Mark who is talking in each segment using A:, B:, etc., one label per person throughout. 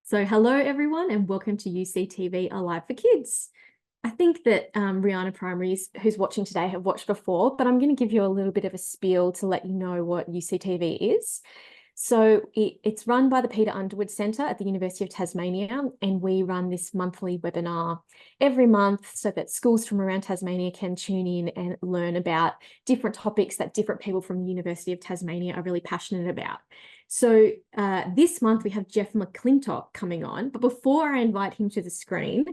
A: So hello everyone and welcome to UCTV Alive for Kids. I think that Rihanna Primaries, who's watching today, have watched before, but I'm going to give you a little bit of a spiel to let you know what UCTV is. So it's run by the Peter Underwood Centre at the University of Tasmania, and we run this monthly webinar every month so that schools from around Tasmania can tune in and learn about different topics that different people from the University of Tasmania are really passionate about. So this month we have Jeff McClintock coming on, but before I invite him to the screen,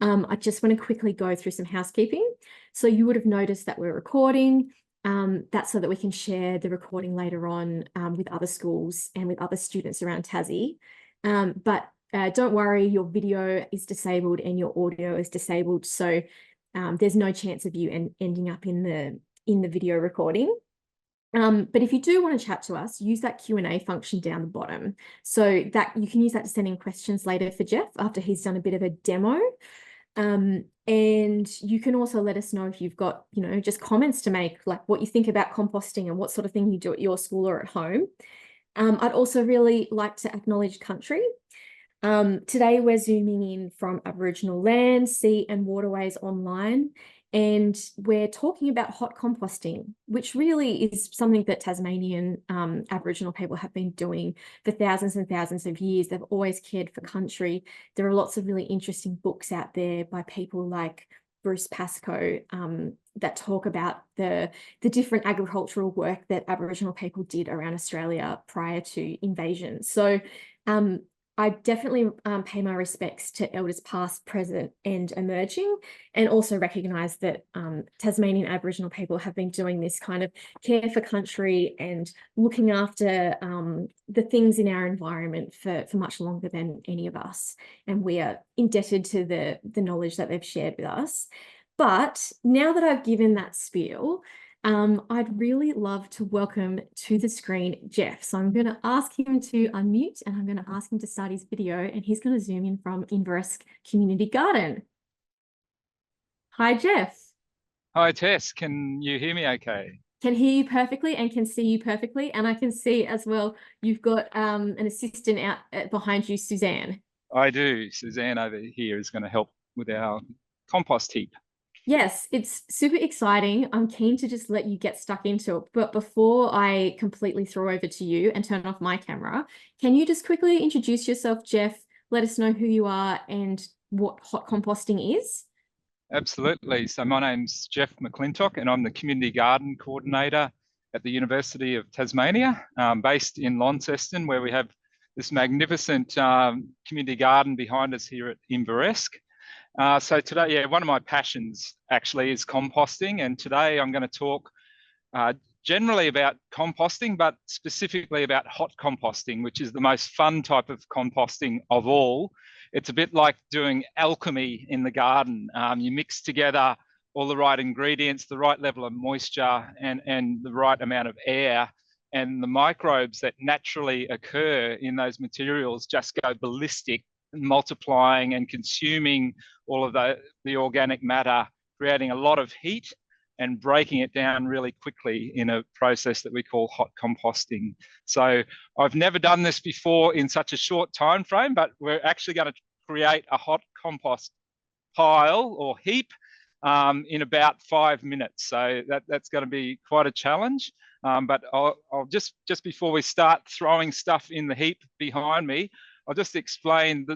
A: I just want to quickly go through some housekeeping. So you would have noticed that we're recording. That's so that we can share the recording later on with other schools and with other students around Tassie. But don't worry, your video is disabled and your audio is disabled. So there's no chance of you ending up in the video recording. But if you do want to chat to us, use that Q&A function down the bottom. So that you can use that to send in questions later for Jeff after he's done a bit of a demo. And you can also let us know if you've got, just comments to make, like what you think about composting and what sort of thing you do at your school or at home. I'd also really like to acknowledge country. Today we're zooming in from Aboriginal land, sea and waterways online, and we're talking about hot composting, which really is something that Tasmanian Aboriginal people have been doing for thousands and thousands of years. They've always cared for country. There are lots of really interesting books out there by people like Bruce Pascoe that talk about the different agricultural work that Aboriginal people did around Australia prior to invasion. So I definitely pay my respects to elders past, present and emerging, and also recognise that Tasmanian Aboriginal people have been doing this kind of care for country and looking after the things in our environment for much longer than any of us. And we are indebted to the knowledge that they've shared with us. But now that I've given that spiel, I'd really love to welcome to the screen Jeff. So I'm going to ask him to unmute and I'm going to ask him to start his video, and he's going to zoom in from Inveresk Community Garden. Hi, Jeff.
B: Hi, Tess. Can you hear me okay?
A: Can hear you perfectly and can see you perfectly. And I can see as well, you've got an assistant out behind you, Suzanne.
B: I do. Suzanne over here is going to help with our compost heap.
A: Yes, it's super exciting. I'm keen to just let you get stuck into it. But before I completely throw over to you and turn off my camera, can you just quickly introduce yourself, Jeff? Let us know who you are and what hot composting is.
B: Absolutely. So my name's Jeff McClintock and I'm the Community Garden Coordinator at the University of Tasmania, based in Launceston, where we have this magnificent community garden behind us here at Inveresk. So today, one of my passions actually is composting, and today I'm going to talk generally about composting, but specifically about hot composting, which is the most fun type of composting of all. It's a bit like doing alchemy in the garden. You mix together all the right ingredients, the right level of moisture and the right amount of air, and the microbes that naturally occur in those materials just go ballistic, multiplying and consuming all of the organic matter, creating a lot of heat and breaking it down really quickly in a process that we call hot composting. So I've never done this before in such a short time frame, but we're actually going to create a hot compost pile or heap in about 5 minutes. So that's going to be quite a challenge. But I'll just before we start throwing stuff in the heap behind me, I'll just explain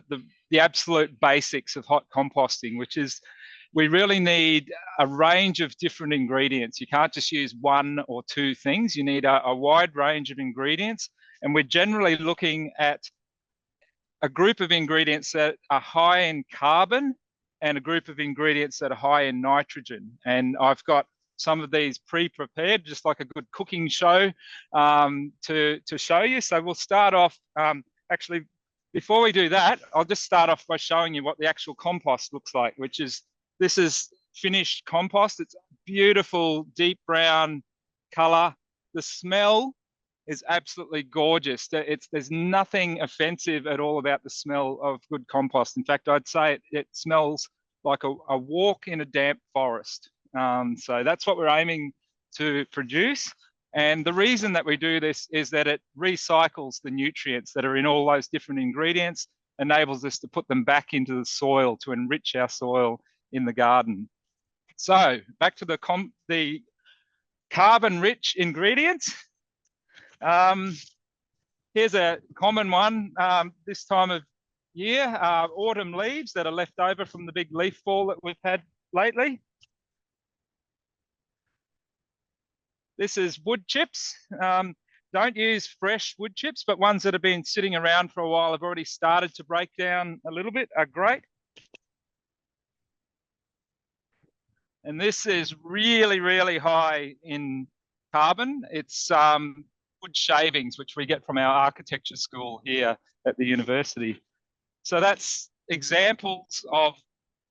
B: the absolute basics of hot composting, which is we really need a range of different ingredients. You can't just use one or two things. You need a wide range of ingredients. And we're generally looking at a group of ingredients that are high in carbon and a group of ingredients that are high in nitrogen. And I've got some of these pre-prepared, just like a good cooking show, to show you. So we'll start off, actually, before we do that, I'll just start off by showing you what the actual compost looks like, which is, this is finished compost. It's beautiful, deep brown color. The smell is absolutely gorgeous. There's nothing offensive at all about the smell of good compost. In fact, I'd say it smells like a walk in a damp forest. So that's what we're aiming to produce. And the reason that we do this is that it recycles the nutrients that are in all those different ingredients enables us to put them back into the soil to enrich our soil in the garden. So back to the carbon-rich ingredients. Here's a common one this time of year, autumn leaves that are left over from the big leaf fall that we've had lately. This is wood chips. Don't use fresh wood chips, but ones that have been sitting around for a while, have already started to break down a little bit, are great. And this is really, really high in carbon. It's wood shavings, which we get from our architecture school here at the university. So that's examples of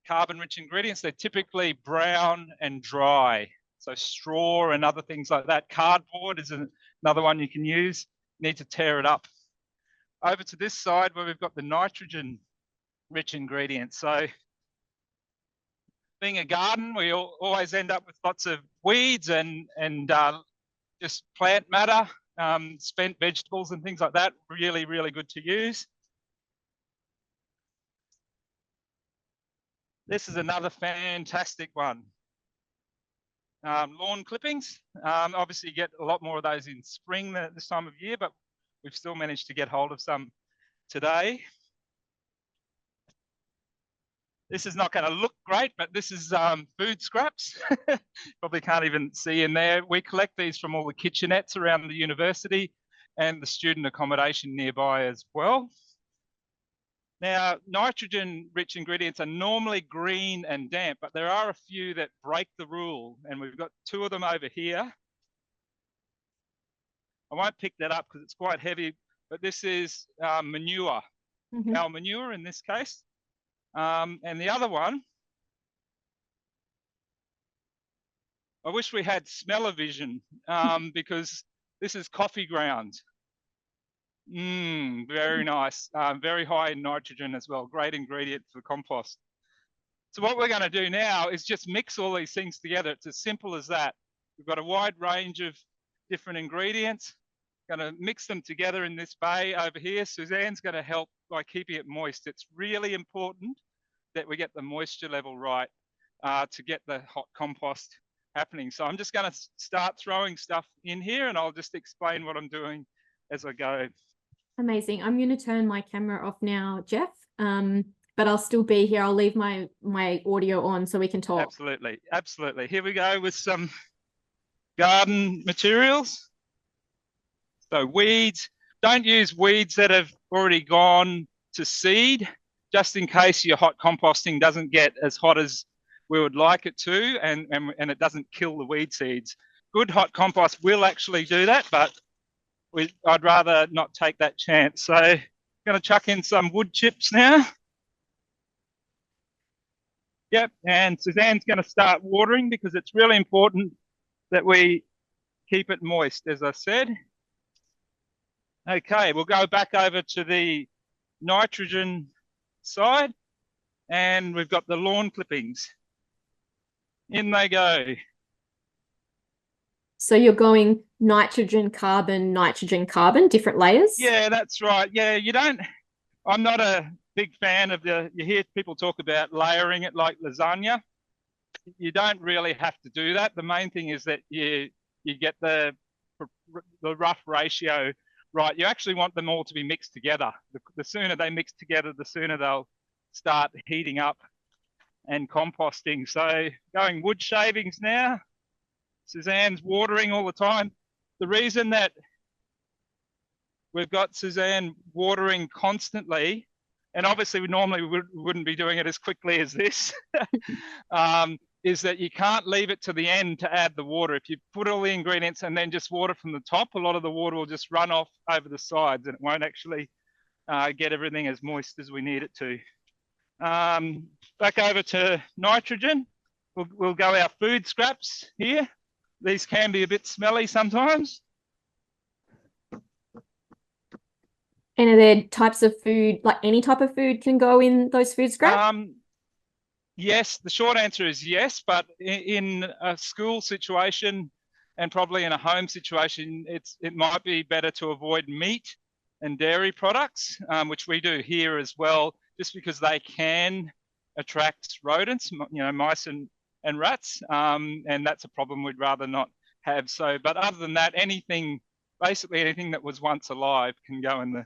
B: carbon-rich ingredients. They're typically brown and dry. So straw and other things like that. Cardboard is another one you can use. You need to tear it up. Over to this side where we've got the nitrogen-rich ingredients. So being a garden, we always end up with lots of weeds and just plant matter, spent vegetables and things like that. Really, really good to use. This is another fantastic one. Lawn clippings. Obviously you get a lot more of those in spring than at this time of year, but we've still managed to get hold of some today. This is not going to look great, but this is food scraps. Probably can't even see in there. We collect these from all the kitchenettes around the university and the student accommodation nearby as well. Now, nitrogen-rich ingredients are normally green and damp, but there are a few that break the rule, and we've got two of them over here. I won't pick that up because it's quite heavy, but this is manure, our manure in this case. And the other one, I wish we had smell-o-vision because this is coffee grounds. Very nice. Very high in nitrogen as well. Great ingredient for compost. So what we're going to do now is just mix all these things together. It's as simple as that. We've got a wide range of different ingredients. Going to mix them together in this bay over here. Suzanne's going to help by keeping it moist. It's really important that we get the moisture level right to get the hot compost happening. So I'm just going to start throwing stuff in here and I'll just explain what I'm doing as I go.
A: Amazing. I'm going to turn my camera off now, Jeff, but I'll still be here. I'll leave my audio on so we can talk.
B: Absolutely. Absolutely. Here we go with some garden materials. So weeds. Don't use weeds that have already gone to seed, just in case your hot composting doesn't get as hot as we would like it to and it doesn't kill the weed seeds. Good hot compost will actually do that, but I'd rather not take that chance. So I'm going to chuck in some wood chips now. Yep, and Suzanne's going to start watering because it's really important that we keep it moist, as I said. Okay, we'll go back over to the nitrogen side and we've got the lawn clippings. In they go.
A: So you're going nitrogen, carbon, different layers?
B: Yeah, that's right. Yeah, I'm not a big fan of you hear people talk about layering it like lasagna. You don't really have to do that. The main thing is that you get the rough ratio right. You actually want them all to be mixed together. The sooner they mix together, the sooner they'll start heating up and composting. So going wood shavings now. Suzanne's watering all the time. The reason that we've got Suzanne watering constantly, and obviously we normally wouldn't be doing it as quickly as this, is that you can't leave it to the end to add the water. If you put all the ingredients and then just water from the top, a lot of the water will just run off over the sides and it won't actually get everything as moist as we need it to. Back over to nitrogen. We'll go our food scraps here. These can be a bit smelly sometimes.
A: And are there types of food, like any type of food can go in those food scraps?
B: Yes, the short answer is yes, but in a school situation and probably in a home situation, it might be better to avoid meat and dairy products, which we do here as well, just because they can attract rodents, mice and rats, and that's a problem we'd rather not have. So, but other than that, basically anything that was once alive can go in the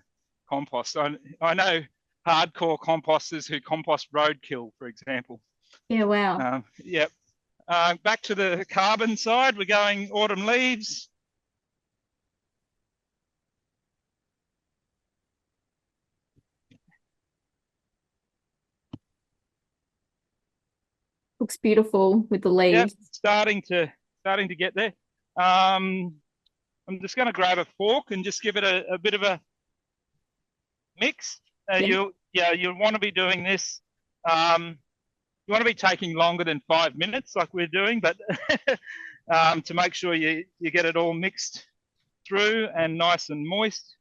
B: compost. So I know hardcore composters who compost roadkill, for example.
A: Yeah, wow.
B: Yep. Back to the carbon side, we're going autumn leaves.
A: Looks beautiful with the
B: Yep,
A: leaves.
B: starting to get there. I'm just going to grab a fork and just give it a bit of a mix.
A: Yeah.
B: You'll want to be doing this. You want to be taking longer than 5 minutes, like we're doing, but to make sure you get it all mixed through and nice and moist.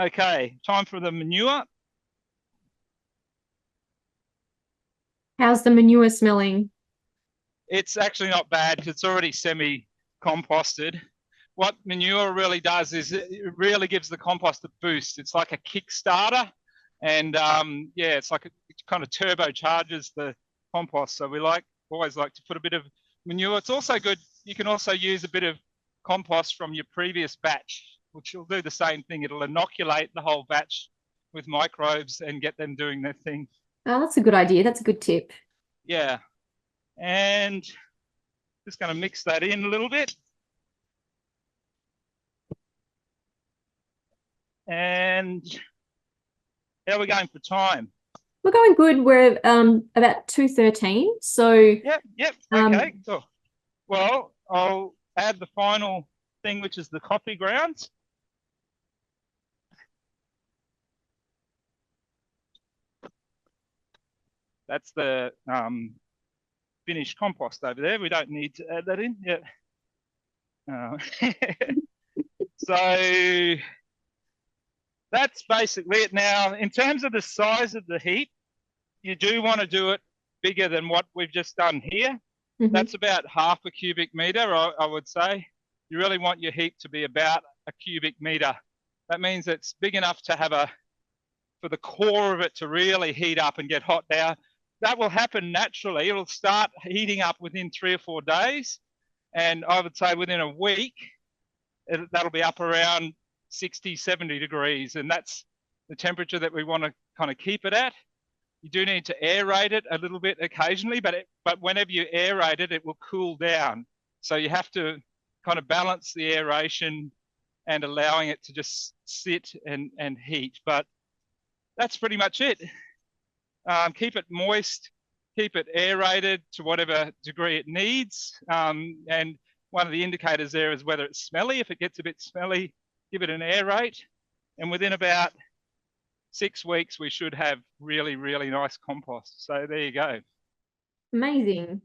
B: Okay, time for the manure.
A: How's the manure smelling?
B: It's actually not bad because it's already semi-composted. What manure really does is it really gives the compost a boost. It's like a Kickstarter, and it's like it kind of turbocharges the compost. So we always like to put a bit of manure. It's also good. You can also use a bit of compost from your previous batch, which will do the same thing. It'll inoculate the whole batch with microbes and get them doing their thing.
A: Oh, that's a good idea. That's a good tip.
B: Yeah. And just going to mix that in a little bit. And how are we going for time?
A: We're going good. We're about 2:13. So
B: Yep. Okay. Cool. Well, I'll add the final thing, which is the coffee grounds. That's the finished compost over there. We don't need to add that in yet. So that's basically it. Now, in terms of the size of the heap, you do want to do it bigger than what we've just done here. Mm-hmm. That's about half a cubic meter, I would say. You really want your heap to be about a cubic meter. That means it's big enough to have for the core of it to really heat up and get hot. Now, that will happen naturally. It'll start heating up within 3 or 4 days. And I would say within a week, that'll be up around 60, 70 degrees. And that's the temperature that we want to kind of keep it at. You do need to aerate it a little bit occasionally, but whenever you aerate it, it will cool down. So you have to kind of balance the aeration and allowing it to just sit and heat. But that's pretty much it. Keep it moist, keep it aerated to whatever degree it needs. And one of the indicators there is whether it's smelly. If it gets a bit smelly, give it an aerate. And within about 6 weeks, we should have really, really nice compost. So there you go.
A: Amazing.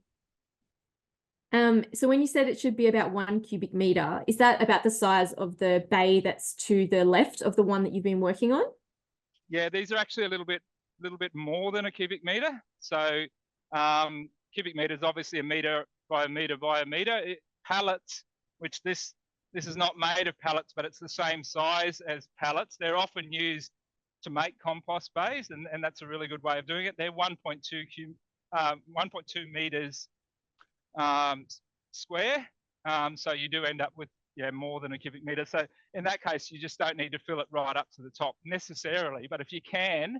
A: So when you said it should be about 1 cubic meter, is that about the size of the bay that's to the left of the one that you've been working on?
B: Yeah, these are actually a little bit more than a cubic meter. So cubic meter is obviously a meter by a meter by a meter. Pallets, which this is not made of pallets, but it's the same size as pallets. They're often used to make compost bays, and that's a really good way of doing it. They're 1.2 meters square. So you do end up with more than a cubic meter. So in that case, you just don't need to fill it right up to the top necessarily. But if you can,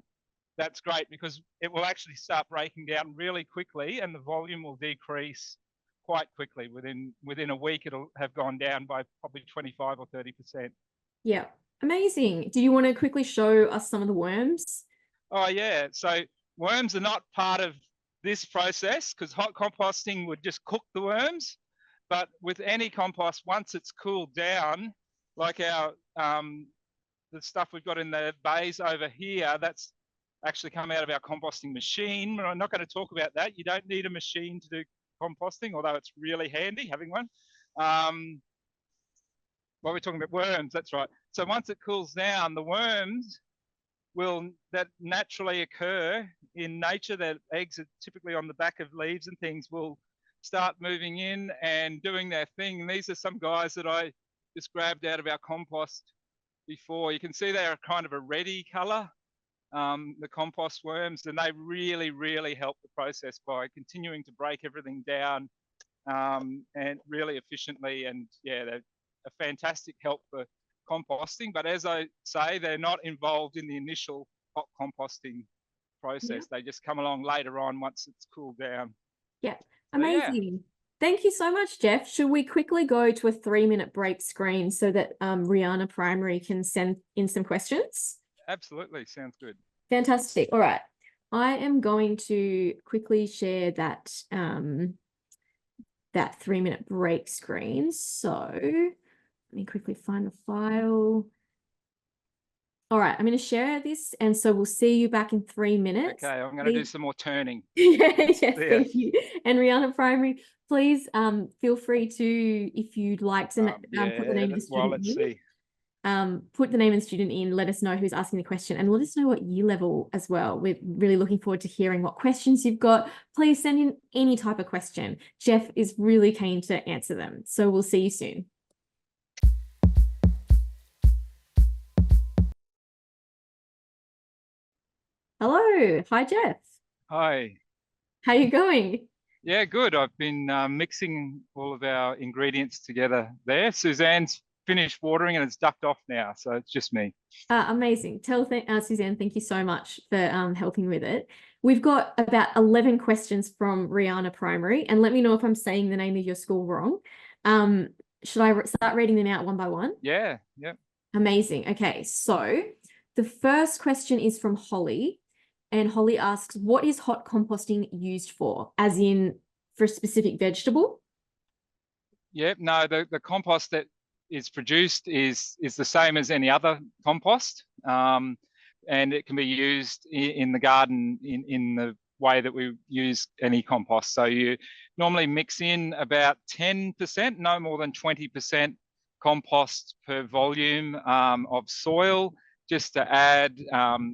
B: that's great, because it will actually start breaking down really quickly and the volume will decrease quite quickly. Within a week, it'll have gone down by probably 25 or 30%.
A: Yeah, amazing. Do you want to quickly show us some of the worms?
B: Oh yeah, so worms are not part of this process because hot composting would just cook the worms. But with any compost, once it's cooled down, like the stuff we've got in the bays over here, that's actually come out of our composting machine. I'm not going to talk about that. You don't need a machine to do composting, although it's really handy having one. Well, we're talking about worms, that's right. So once it cools down, the worms that naturally occur in nature, their eggs are typically on the back of leaves and things, will start moving in and doing their thing. And these are some guys that I just grabbed out of our compost before. You can see they're kind of a reddy colour, the compost worms, and they really, really help the process by continuing to break everything down and really efficiently. And yeah, they're a fantastic help for composting. But as I say, they're not involved in the initial hot composting process. They just come along later on once it's cooled down.
A: Yeah, amazing. Thank you so much, Jeff. Should we quickly go to a 3-minute break screen so that Rihanna Primary can send in some questions?
B: Absolutely, sounds good.
A: Fantastic. All right. I am going to quickly share that that 3-minute break screen. So let me quickly find the file. All right, I'm going to share this, and so we'll see you back in 3 minutes.
B: Okay, I'm going to do some more turning.
A: Yes, thank you. And Rihanna Primary, please feel free to, if you'd like to put the name of the student in. Put the name of the student in, let us know who's asking the question, and let us know what year level as well. We're really looking forward to hearing what questions you've got. Please send in any type of question. Jeff is really keen to answer them. So we'll see you soon. Hello. Hi, Jeff.
B: Hi.
A: How are you going?
B: Yeah, good. I've been mixing all of our ingredients together there. Suzanne's finished watering and it's ducked off now, so it's just me.
A: Amazing. Tell Suzanne, thank you so much for helping with it. We've got about 11 questions from Rihanna Primary, and let me know if I'm saying the name of your school wrong. Should I start reading them out one by one?
B: Yeah.
A: Amazing. Okay, so the first question is from Holly, and Holly asks, what is hot composting used for? As in for a specific vegetable?
B: Yeah, no, the compost that is produced is the same as any other compost, and it can be used in the garden in the way that we use any compost. So you normally mix in about 10%, no more than 20% compost per volume of soil, just to add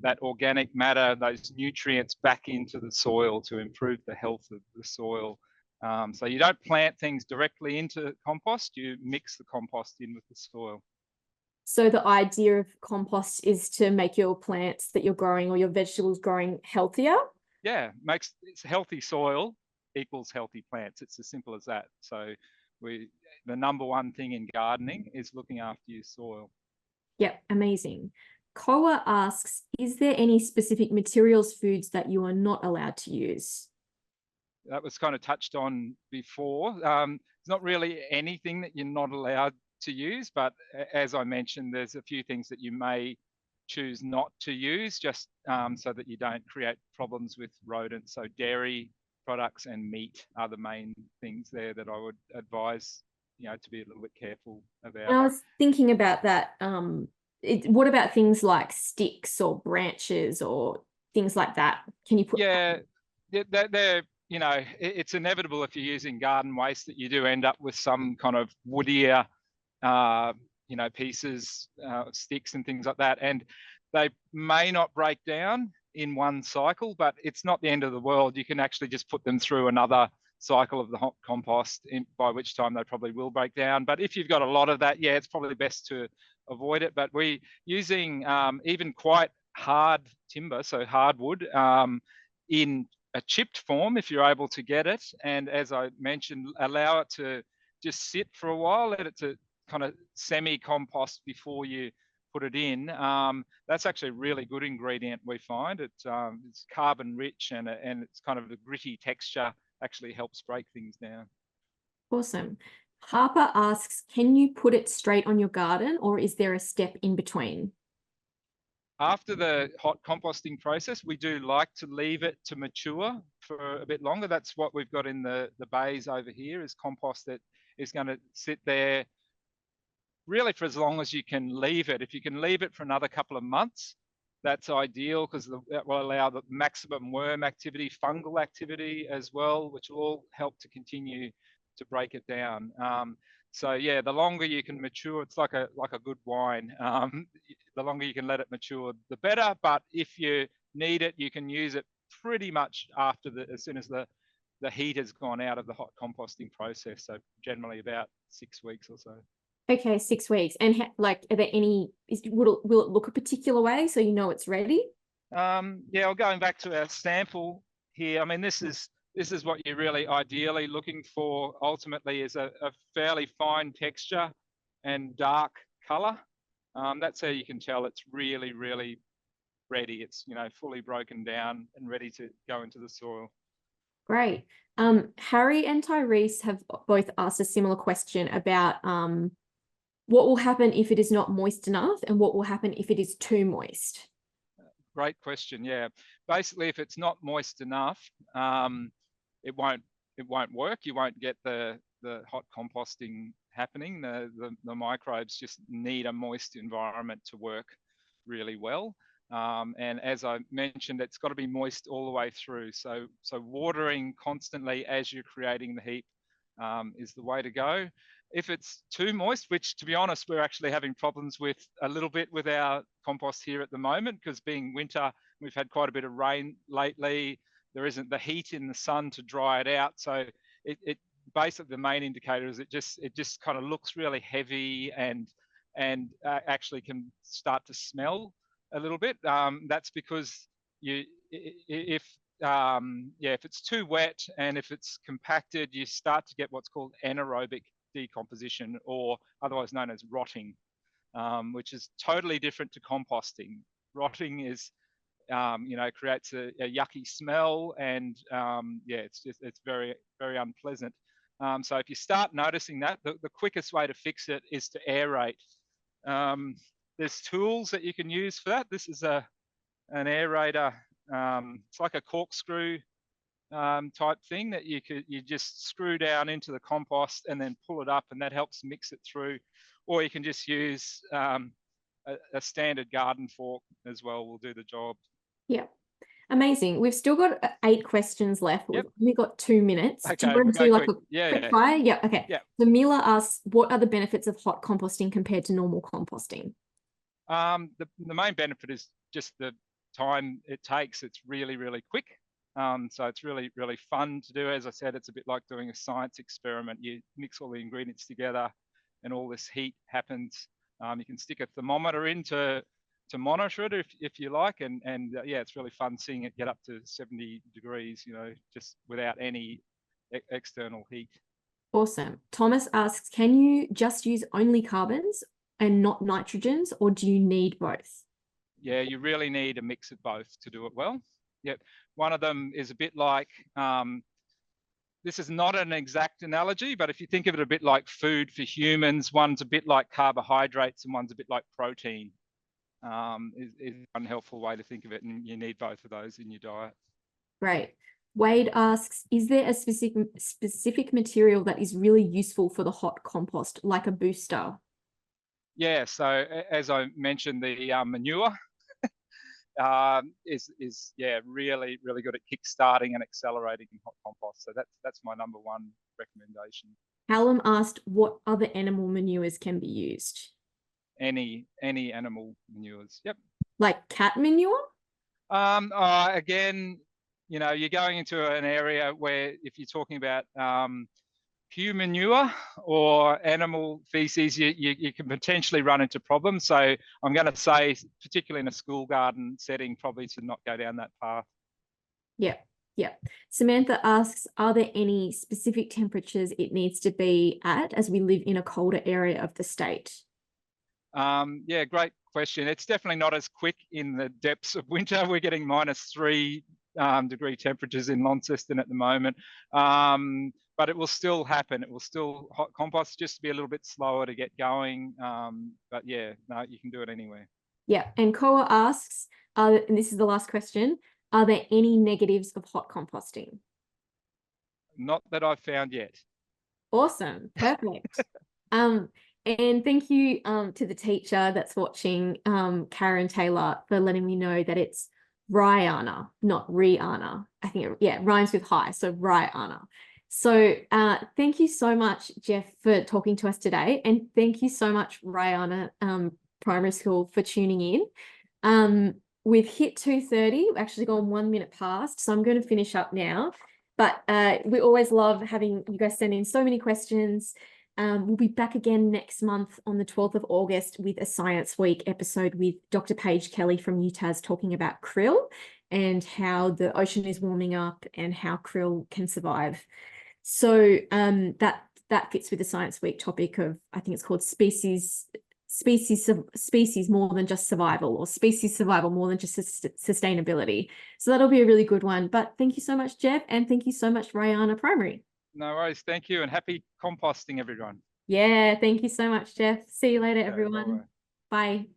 B: that organic matter, those nutrients back into the soil to improve the health of the soil. So you don't plant things directly into compost, you mix the compost in with the soil.
A: So the idea of compost is to make your plants that you're growing or your vegetables growing healthier?
B: Yeah, it's healthy soil equals healthy plants. It's as simple as that. So the number one thing in gardening is looking after your soil.
A: Yep, amazing. Koa asks, is there any specific materials, foods that you are not allowed to use?
B: That was kind of touched on before. It's not really anything that you're not allowed to use, but as I mentioned, there's a few things that you may choose not to use, just so that you don't create problems with rodents. So dairy products and meat are the main things there that I would advise, to be a little bit careful about.
A: And I was thinking about that. What about things like sticks or branches or things like that? Can you put?
B: Yeah, they're it's inevitable if you're using garden waste that you do end up with some kind of woodier, pieces, sticks and things like that. And they may not break down in one cycle, but it's not the end of the world. You can actually just put them through another cycle of the hot compost, by which time they probably will break down. But if you've got a lot of that, yeah, it's probably best to avoid it. But we're using even quite hard timber, so hardwood, in a chipped form if you're able to get it. And as I mentioned, allow it to just sit for a while, let it to kind of semi-compost before you put it in. That's actually a really good ingredient, we find. It's carbon rich and it's kind of the gritty texture actually helps break things down.
A: Awesome. Harper asks, can you put it straight on your garden or is there a step in between?
B: After the hot composting process, we do like to leave it to mature for a bit longer. That's what we've got in the bays over here, is compost that is going to sit there really for as long as you can leave it. If you can leave it for another couple of months, that's ideal, because that will allow the maximum worm activity, fungal activity as well, which will all help to continue to break it down. So yeah, the longer you can mature, it's like a good wine. The longer you can let it mature, the better. But if you need it, you can use it pretty much as soon as the heat has gone out of the hot composting process. So generally about 6 weeks or so.
A: Okay, 6 weeks. And like, are there any, will it look a particular way so you know it's ready?
B: Yeah, well, going back to our sample here, I mean, this is what you're really ideally looking for ultimately, is a fairly fine texture and dark color. That's how you can tell it's really, really ready. It's, you know, fully broken down and ready to go into the soil.
A: Great. Harry and Tyrese have both asked a similar question about what will happen if it is not moist enough and what will happen if it is too moist.
B: Great question. Yeah, basically, if it's not moist enough, it won't work. You won't get the hot composting happening. The microbes just need a moist environment to work really well. And as I mentioned, it's got to be moist all the way through. So watering constantly as you're creating the heap is the way to go. If it's too moist, which to be honest, we're actually having problems with a little bit with our compost here at the moment, because being winter, we've had quite a bit of rain lately. There isn't the heat in the sun to dry it out. So it basically, the main indicator is it just kind of looks really heavy and actually can start to smell a little bit. That's because if it's too wet and if it's compacted, you start to get what's called anaerobic decomposition, or otherwise known as rotting, which is totally different to composting. Rotting is, creates a yucky smell, and it's very, very unpleasant. So if you start noticing that, the quickest way to fix it is to aerate. There's tools that you can use for that. This is an aerator. It's like a corkscrew type thing that you just screw down into the compost and then pull it up, and that helps mix it through. Or you can just use a standard garden fork as well, will do the job.
A: Yeah. Amazing. We've still got 8 questions left, but
B: Yep.
A: we've only got 2 minutes.
B: Okay,
A: do you want to do like
B: quick.
A: a quick fire? Yeah, okay.
B: Yeah.
A: So Mila asks, what are the benefits of hot composting compared to normal composting?
B: The main benefit is just the time it takes. It's really, really quick. So it's really, really fun to do. As I said, it's a bit like doing a science experiment. You mix all the ingredients together and all this heat happens. You can stick a thermometer in to monitor it if you like. And it's really fun seeing it get up to 70 degrees, just without any external heat.
A: Awesome. Thomas asks, can you just use only carbons and not nitrogens, or do you need both?
B: Yeah, you really need a mix of both to do it well. Yep. One of them is a bit like, this is not an exact analogy, but if you think of it a bit like food for humans, one's a bit like carbohydrates and one's a bit like protein, is one helpful way to think of it. And you need both of those in your diet.
A: Great. Wade asks, is there a specific material that is really useful for the hot compost, like a booster?
B: Yeah, so as I mentioned, the manure is really, really good at kickstarting and accelerating hot compost. So that's my number one recommendation.
A: Callum asked, what other animal manures can be used?
B: Any animal manures. Yep.
A: Like cat manure?
B: Again, you're going into an area where if you're talking about pure manure or animal feces, you can potentially run into problems. So I'm going to say, particularly in a school garden setting, probably to not go down that path. Yeah.
A: Samantha asks, are there any specific temperatures it needs to be at as we live in a colder area of the state?
B: Great question. It's definitely not as quick in the depths of winter. We're getting -3 degree temperatures in Launceston at the moment. But it will still happen. It will still hot compost, just to be a little bit slower to get going. But yeah, no, you can do it anywhere.
A: Yeah, and Koa asks, and this is the last question, are there any negatives of hot composting?
B: Not that I've found yet.
A: Awesome, perfect. And thank you to the teacher that's watching, Karen Taylor, for letting me know that it's Rihanna, not Rihanna. I think it rhymes with high, so Rihanna. So thank you so much, Jeff, for talking to us today. And thank you so much, Rihanna Primary School, for tuning in. We've hit 2:30. We've actually gone 1 minute past. So I'm going to finish up now. But we always love having you guys send in so many questions. We'll be back again next month on the 12th of August with a Science Week episode with Dr. Paige Kelly from UTAS talking about krill and how the ocean is warming up and how krill can survive. So that fits with the Science Week topic of, I think it's called species more than just survival, or species survival more than just sustainability. So that'll be a really good one. But thank you so much, Jeff, and thank you so much, Rihanna Primary.
B: No worries. Thank you, and happy composting, everyone.
A: Yeah, thank you so much, Jeff. See you later, everyone.
B: Bye.
A: Bye.